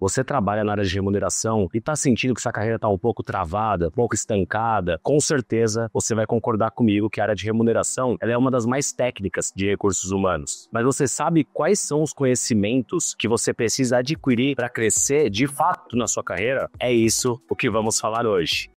Você trabalha na área de remuneração e está sentindo que sua carreira está um pouco travada, um pouco estancada, com certeza você vai concordar comigo que a área de remuneração ela é uma das mais técnicas de recursos humanos. Mas você sabe quais são os conhecimentos que você precisa adquirir para crescer de fato na sua carreira? É isso o que vamos falar hoje.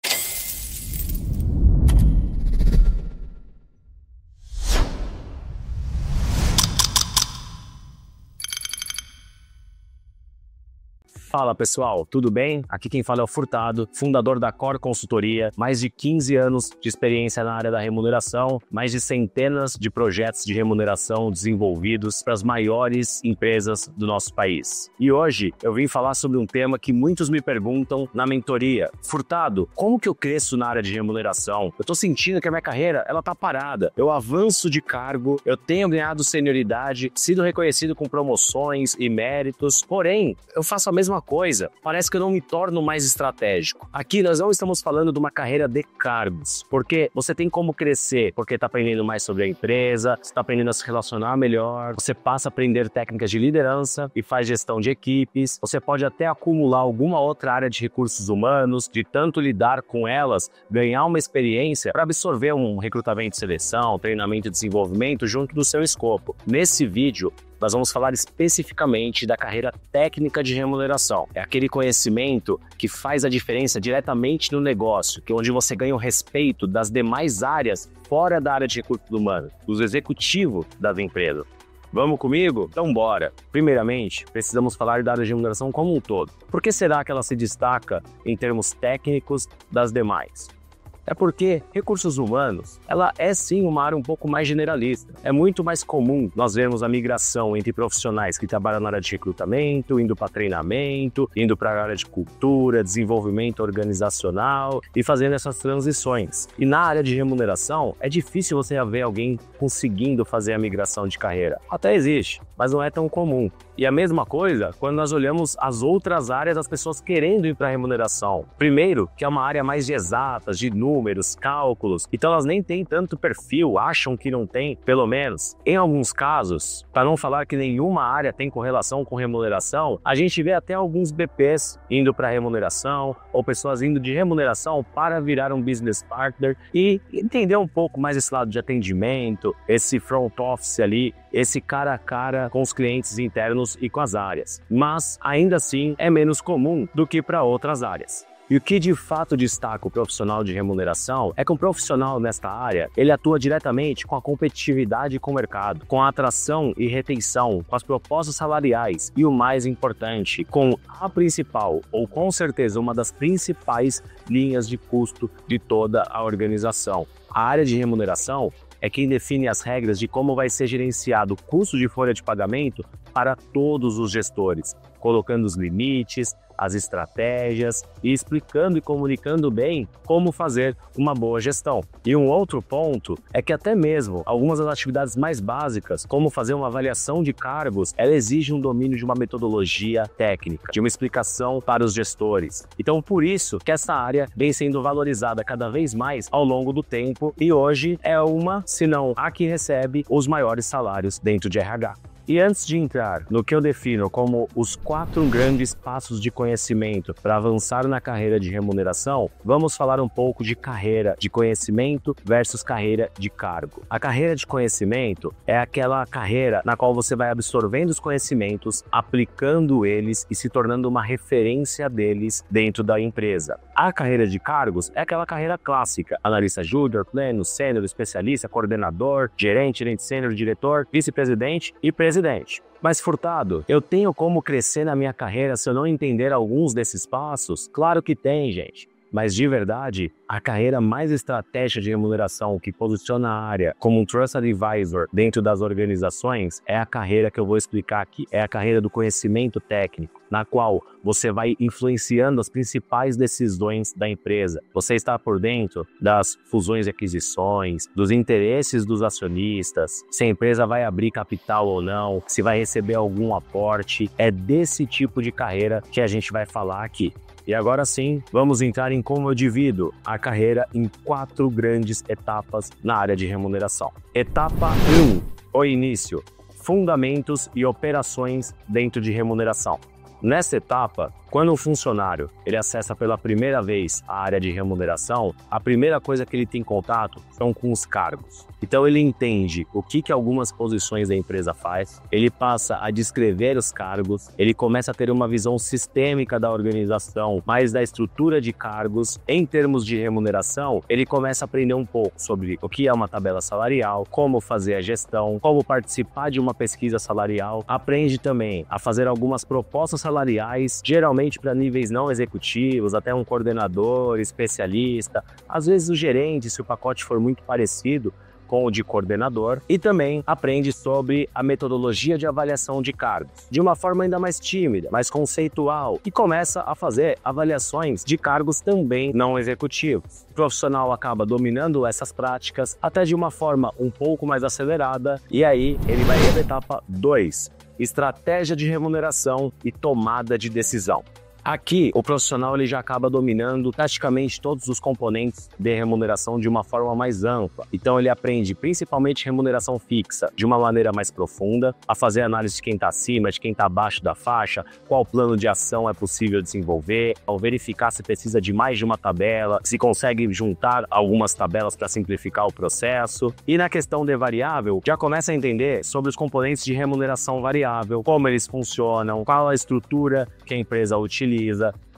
Fala pessoal, tudo bem? Aqui quem fala é o Furtado, fundador da Core Consultoria, mais de 15 anos de experiência na área da remuneração, mais de centenas de projetos de remuneração desenvolvidos para as maiores empresas do nosso país. E hoje eu vim falar sobre um tema que muitos me perguntam na mentoria. Furtado, como que eu cresço na área de remuneração? Eu tô sentindo que a minha carreira ela tá parada, eu avanço de cargo, eu tenho ganhado senioridade, sido reconhecido com promoções e méritos, porém eu faço a mesma coisa, parece que eu não me torno mais estratégico. Aqui nós não estamos falando de uma carreira de cargos, porque você tem como crescer, porque está aprendendo mais sobre a empresa, você está aprendendo a se relacionar melhor, você passa a aprender técnicas de liderança e faz gestão de equipes, você pode até acumular alguma outra área de recursos humanos, de tanto lidar com elas, ganhar uma experiência para absorver um recrutamento e seleção, treinamento e desenvolvimento junto do seu escopo. Nesse vídeo, nós vamos falar especificamente da carreira técnica de remuneração. É aquele conhecimento que faz a diferença diretamente no negócio, que é onde você ganha o respeito das demais áreas fora da área de recursos humanos, dos executivos das empresas. Vamos comigo? Então bora! Primeiramente, precisamos falar da área de remuneração como um todo. Por que será que ela se destaca em termos técnicos das demais? É porque recursos humanos, ela é sim uma área um pouco mais generalista. É muito mais comum nós vermos a migração entre profissionais que trabalham na área de recrutamento, indo para treinamento, indo para a área de cultura, desenvolvimento organizacional e fazendo essas transições. E na área de remuneração, é difícil você ver alguém conseguindo fazer a migração de carreira. Até existe, mas não é tão comum. E a mesma coisa quando nós olhamos as outras áreas das pessoas querendo ir para a remuneração. Primeiro, que é uma área mais de exatas, de números, cálculos, então elas nem têm tanto perfil, acham que não tem, pelo menos. Em alguns casos, para não falar que nenhuma área tem correlação com remuneração, a gente vê até alguns BPs indo para remuneração, ou pessoas indo de remuneração para virar um business partner e entender um pouco mais esse lado de atendimento, esse front office ali, esse cara a cara com os clientes internos e com as áreas. Mas, ainda assim, é menos comum do que para outras áreas. E o que de fato destaca o profissional de remuneração é que um profissional nesta área, ele atua diretamente com a competitividade com o mercado, com a atração e retenção, com as propostas salariais e o mais importante, com a principal, ou com certeza uma das principais linhas de custo de toda a organização. A área de remuneração é quem define as regras de como vai ser gerenciado o custo de folha de pagamento para todos os gestores, colocando os limites, as estratégias e explicando e comunicando bem como fazer uma boa gestão. E um outro ponto é que até mesmo algumas das atividades mais básicas, como fazer uma avaliação de cargos, ela exige um domínio de uma metodologia técnica, de uma explicação para os gestores. Então, por isso que essa área vem sendo valorizada cada vez mais ao longo do tempo e hoje é uma, se não a que recebe os maiores salários dentro de RH. E antes de entrar no que eu defino como os 4 grandes passos de conhecimento para avançar na carreira de remuneração, vamos falar um pouco de carreira de conhecimento versus carreira de cargo. A carreira de conhecimento é aquela carreira na qual você vai absorvendo os conhecimentos, aplicando eles e se tornando uma referência deles dentro da empresa. A carreira de cargos é aquela carreira clássica: analista júnior, pleno, sênior, especialista, coordenador, gerente sênior, diretor, vice-presidente e presidente. Mas Furtado, eu tenho como crescer na minha carreira se eu não entender alguns desses passos? Claro que tem, gente. Mas de verdade, a carreira mais estratégica de remuneração que posiciona a área como um Trusted Advisor dentro das organizações é a carreira que eu vou explicar aqui. É a carreira do conhecimento técnico, na qual você vai influenciando as principais decisões da empresa. Você está por dentro das fusões e aquisições, dos interesses dos acionistas, se a empresa vai abrir capital ou não, se vai receber algum aporte. É desse tipo de carreira que a gente vai falar aqui. E agora sim, vamos entrar em como eu divido a carreira em 4 grandes etapas na área de remuneração. Etapa 1, o início, fundamentos e operações dentro de remuneração. Nessa etapa, quando um funcionário ele acessa pela primeira vez a área de remuneração, a primeira coisa que ele tem contato são com os cargos. Então ele entende o que algumas posições da empresa faz, ele passa a descrever os cargos, ele começa a ter uma visão sistêmica da organização, mais da estrutura de cargos. Em termos de remuneração, ele começa a aprender um pouco sobre o que é uma tabela salarial, como fazer a gestão, como participar de uma pesquisa salarial. Aprende também a fazer algumas propostas salariais, geralmente para níveis não executivos, até um coordenador, especialista, às vezes o gerente, se o pacote for muito parecido com o de coordenador, e também aprende sobre a metodologia de avaliação de cargos, de uma forma ainda mais tímida, mais conceitual, e começa a fazer avaliações de cargos também não executivos. O profissional acaba dominando essas práticas até de uma forma um pouco mais acelerada, e aí ele vai para a etapa 2, estratégia de remuneração e tomada de decisão. Aqui, o profissional ele já acaba dominando praticamente todos os componentes de remuneração de uma forma mais ampla. Então ele aprende principalmente remuneração fixa de uma maneira mais profunda, a fazer análise de quem está acima, de quem está abaixo da faixa, qual plano de ação é possível desenvolver, ao verificar se precisa de mais de uma tabela, se consegue juntar algumas tabelas para simplificar o processo. E na questão de variável, já começa a entender sobre os componentes de remuneração variável, como eles funcionam, qual a estrutura que a empresa utiliza,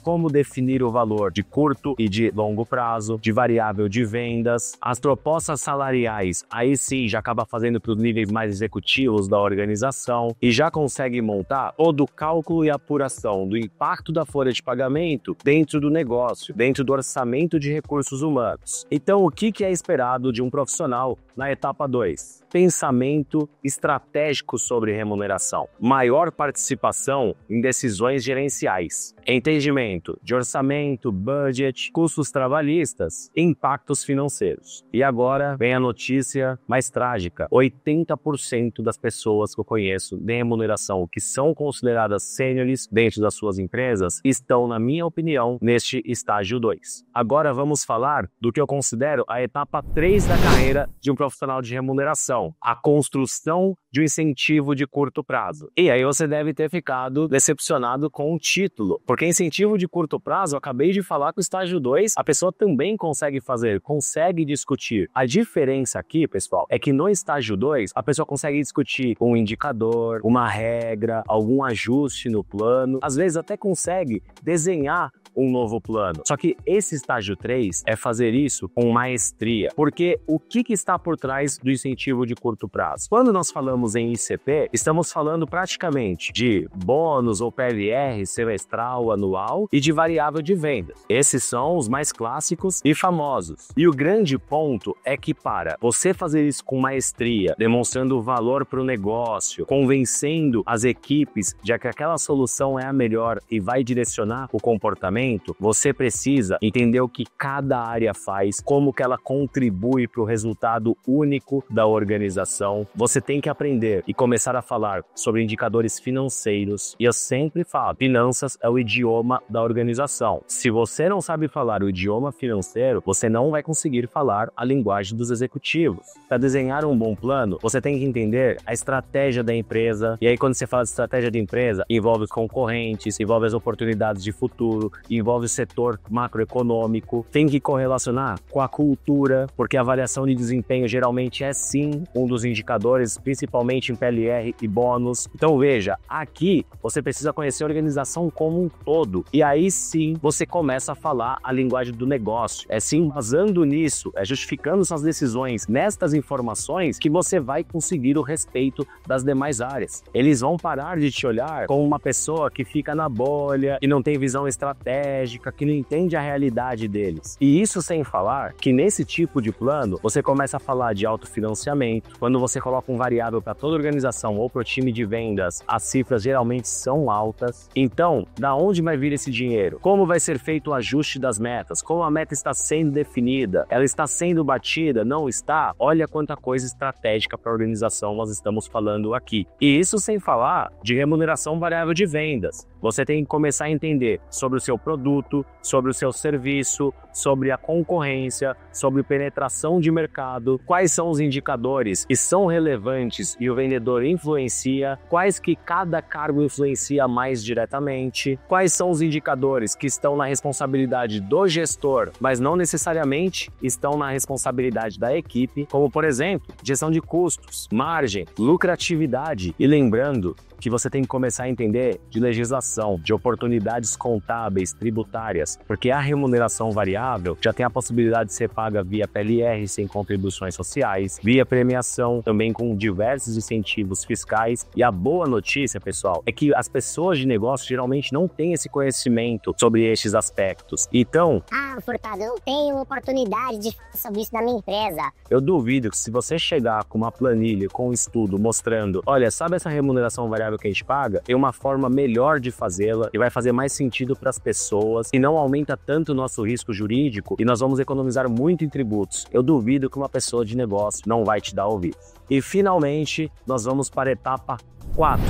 como definir o valor de curto e de longo prazo, de variável de vendas, as propostas salariais, aí sim já acaba fazendo para os níveis mais executivos da organização e já consegue montar todo o cálculo e apuração do impacto da folha de pagamento dentro do negócio, dentro do orçamento de recursos humanos. Então, o que é esperado de um profissional na etapa 2? Pensamento estratégico sobre remuneração, maior participação em decisões gerenciais, entendimento de orçamento, budget, custos trabalhistas e impactos financeiros. E agora vem a notícia mais trágica: 80% das pessoas que eu conheço de remuneração que são consideradas sêniores dentro das suas empresas estão, na minha opinião, neste estágio 2. Agora vamos falar do que eu considero a etapa 3 da carreira de um profissional de remuneração, a construção de um incentivo de curto prazo. E aí você deve ter ficado decepcionado com o título, porque incentivo de curto prazo, eu acabei de falar que o estágio 2, a pessoa também consegue fazer, consegue discutir. A diferença aqui, pessoal, é que no estágio 2, a pessoa consegue discutir um indicador, uma regra, algum ajuste no plano, às vezes até consegue desenhar um novo plano. Só que esse estágio 3 é fazer isso com maestria, porque o que está por trás do incentivo de curto prazo? Quando nós falamos em ICP, estamos falando praticamente de bônus ou PLR semestral, anual e de variável de vendas. Esses são os mais clássicos e famosos. E o grande ponto é que para você fazer isso com maestria, demonstrando valor para o negócio, convencendo as equipes de que aquela solução é a melhor e vai direcionar o comportamento, você precisa entender o que cada área faz, como que ela contribui para o resultado único da organização. Você tem que aprender e começar a falar sobre indicadores financeiros. E eu sempre falo, finanças é o idioma da organização. Se você não sabe falar o idioma financeiro, você não vai conseguir falar a linguagem dos executivos. Para desenhar um bom plano, você tem que entender a estratégia da empresa. E aí, quando você fala de estratégia de empresa, envolve os concorrentes, envolve as oportunidades de futuro, envolve o setor macroeconômico, tem que correlacionar com a cultura, porque a avaliação de desempenho geralmente é sim um dos indicadores, principalmente em PLR e bônus. Então veja, aqui você precisa conhecer a organização como um todo, e aí sim você começa a falar a linguagem do negócio. É sim basando nisso, é justificando suas decisões nestas informações que você vai conseguir o respeito das demais áreas. Eles vão parar de te olhar como uma pessoa que fica na bolha, que não tem visão estratégica, que não entende a realidade deles. E isso sem falar que nesse tipo de plano, você começa a falar de autofinanciamento. Quando você coloca um variável para toda a organização ou para o time de vendas, as cifras geralmente são altas. Então, da onde vai vir esse dinheiro? Como vai ser feito o ajuste das metas? Como a meta está sendo definida? Ela está sendo batida? Não está? Olha quanta coisa estratégica para a organização nós estamos falando aqui. E isso sem falar de remuneração variável de vendas. você tem que começar a entender sobre o seu produto, sobre o seu serviço, sobre a concorrência, sobre penetração de mercado, quais são os indicadores que são relevantes e o vendedor influencia, quais que cada cargo influencia mais diretamente, quais são os indicadores que estão na responsabilidade do gestor, mas não necessariamente estão na responsabilidade da equipe, como por exemplo, gestão de custos, margem, lucratividade. E lembrando que você tem que começar a entender de legislação, de oportunidades contábeis, tributárias, porque a remuneração variável já tem a possibilidade de ser paga via PLR, sem contribuições sociais, via premiação, também com diversos incentivos fiscais. E a boa notícia, pessoal, é que as pessoas de negócio geralmente não têm esse conhecimento sobre estes aspectos. Então, Furtado, eu não tenho oportunidade de falar sobre isso na minha empresa. Eu duvido que se você chegar com uma planilha, com um estudo mostrando, olha, sabe essa remuneração variável que a gente paga? Tem uma forma melhor de fazê-la e vai fazer mais sentido para as pessoas e não aumenta tanto o nosso risco jurídico e nós vamos economizar muito em tributos. Eu duvido que uma pessoa de negócio não vai te dar ouvido. E finalmente, nós vamos para a etapa 4,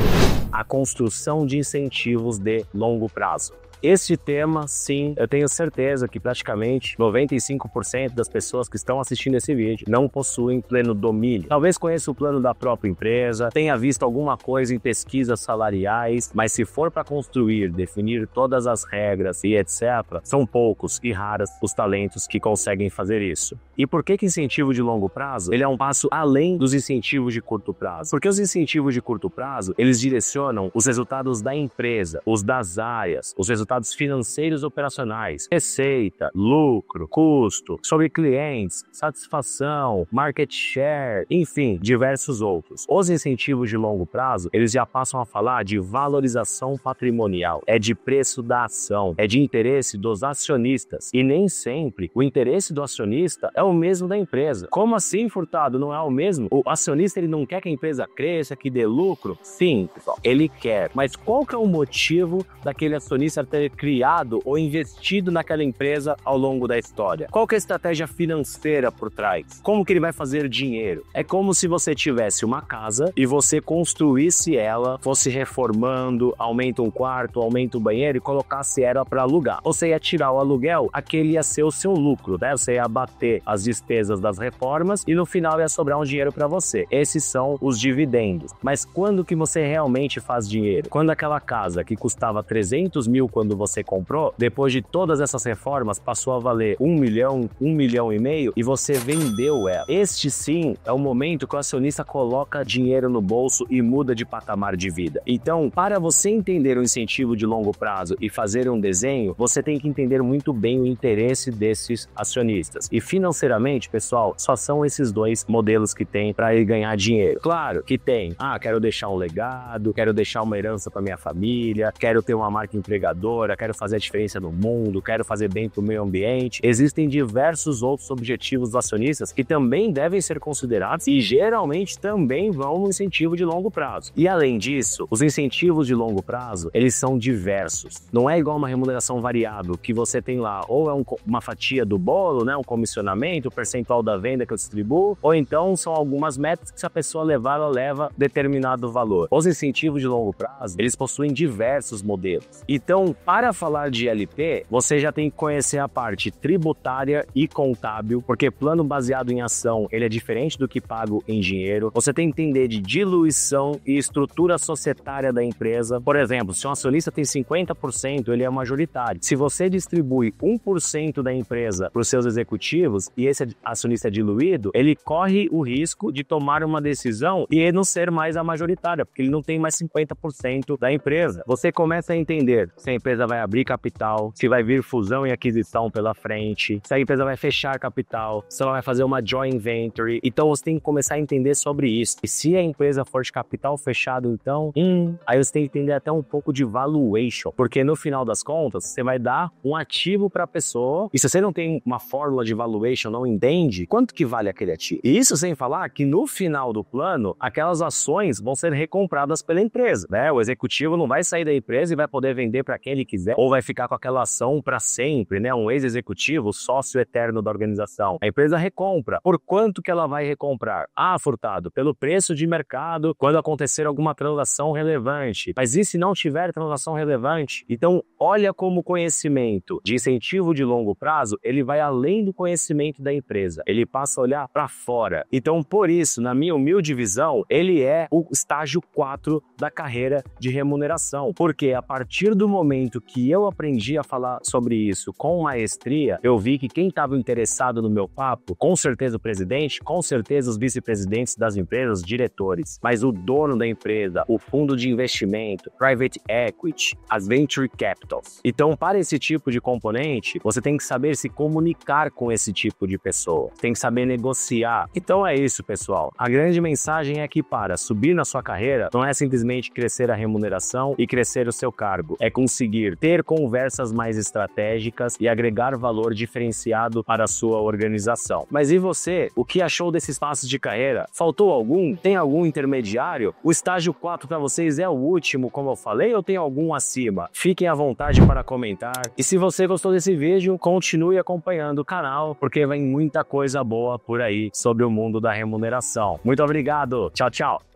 a construção de incentivos de longo prazo. Este tema, sim, eu tenho certeza que praticamente 95% das pessoas que estão assistindo esse vídeo não possuem pleno domínio. Talvez conheça o plano da própria empresa, tenha visto alguma coisa em pesquisas salariais, mas se for para construir, definir todas as regras e etc., são poucos e raros os talentos que conseguem fazer isso. E por que incentivo de longo prazo? Ele é um passo além dos incentivos de curto prazo. Porque os incentivos de curto prazo, eles direcionam os resultados da empresa, os das áreas, os resultados financeiros operacionais, receita, lucro, custo, sobre clientes, satisfação, market share, enfim, diversos outros. Os incentivos de longo prazo, eles já passam a falar de valorização patrimonial, é de preço da ação, é de interesse dos acionistas. E nem sempre o interesse do acionista é o mesmo da empresa. Como assim, Furtado? Não é o mesmo? O acionista, ele não quer que a empresa cresça, que dê lucro? Sim, pessoal, ele quer. Mas qual que é o motivo daquele acionista ter criado ou investido naquela empresa ao longo da história? Qual que é a estratégia financeira por trás? Como que ele vai fazer dinheiro? É como se você tivesse uma casa e você construísse ela, fosse reformando, aumenta um quarto, aumenta o banheiro e colocasse ela para alugar. Você ia tirar o aluguel, aquele ia ser o seu lucro, né? Você ia bater as despesas das reformas e no final ia sobrar um dinheiro para você. Esses são os dividendos. Mas quando que você realmente faz dinheiro? Quando aquela casa que custava 300 mil quando você comprou, depois de todas essas reformas, passou a valer 1 milhão, 1 milhão e meio e você vendeu ela. Este sim é o momento que o acionista coloca dinheiro no bolso e muda de patamar de vida. Então, para você entender o incentivo de longo prazo e fazer um desenho, você tem que entender muito bem o interesse desses acionistas. E financeiramente, pessoal, só são esses dois modelos que tem para ele ganhar dinheiro. Claro que tem, quero deixar um legado, quero deixar uma herança para minha família, quero ter uma marca empregadora, quero fazer a diferença no mundo, quero fazer bem para o meio ambiente. Existem diversos outros objetivos dos acionistas que também devem ser considerados e geralmente também vão no incentivo de longo prazo. E além disso, os incentivos de longo prazo, eles são diversos. Não é igual uma remuneração variável que você tem lá, ou é uma fatia do bolo, né, um comissionamento, o percentual da venda que eu distribuo, ou então são algumas metas que se a pessoa levar, ela leva determinado valor. Os incentivos de longo prazo, eles possuem diversos modelos. Então, para falar de LP, você já tem que conhecer a parte tributária e contábil, porque plano baseado em ação, ele é diferente do que pago em dinheiro. Você tem que entender de diluição e estrutura societária da empresa. Por exemplo, se um acionista tem 50%, ele é majoritário. Se você distribui 1% da empresa para os seus executivos e esse acionista é diluído, ele corre o risco de tomar uma decisão e não ser mais a majoritária, porque ele não tem mais 50% da empresa. Você começa a entender se a empresa vai abrir capital, se vai vir fusão e aquisição pela frente, se a empresa vai fechar capital, se ela vai fazer uma joint venture. Então você tem que começar a entender sobre isso. E se a empresa for de capital fechado, então, aí você tem que entender até um pouco de valuation, porque no final das contas, você vai dar um ativo para a pessoa e se você não tem uma fórmula de valuation, não entende quanto que vale aquele ativo. E isso sem falar que no final do plano, aquelas ações vão ser recompradas pela empresa, né? O executivo não vai sair da empresa e vai poder vender para quem ele ele quiser, ou vai ficar com aquela ação para sempre, né? Um ex-executivo, sócio eterno da organização. A empresa recompra. Por quanto que ela vai recomprar? Ah, Furtado, pelo preço de mercado quando acontecer alguma transação relevante. Mas e se não tiver transação relevante? Então, olha como o conhecimento de incentivo de longo prazo, ele vai além do conhecimento da empresa. Ele passa a olhar para fora. Então, por isso, na minha humilde visão, ele é o estágio 4 da carreira de remuneração. Porque a partir do momento que eu aprendi a falar sobre isso com maestria, eu vi que quem estava interessado no meu papo, com certeza o presidente, com certeza os vice-presidentes das empresas, diretores, mas o dono da empresa, o fundo de investimento, private equity, as venture capitals. Então, para esse tipo de componente, você tem que saber se comunicar com esse tipo de pessoa, tem que saber negociar. Então é isso, pessoal. A grande mensagem é que para subir na sua carreira, não é simplesmente crescer a remuneração e crescer o seu cargo, é conseguir ter conversas mais estratégicas e agregar valor diferenciado para a sua organização. Mas e você? O que achou desses passos de carreira? Faltou algum? Tem algum intermediário? O estágio 4 para vocês é o último, como eu falei, ou tem algum acima? Fiquem à vontade para comentar. E se você gostou desse vídeo, continue acompanhando o canal, porque vem muita coisa boa por aí sobre o mundo da remuneração. Muito obrigado. Tchau, tchau.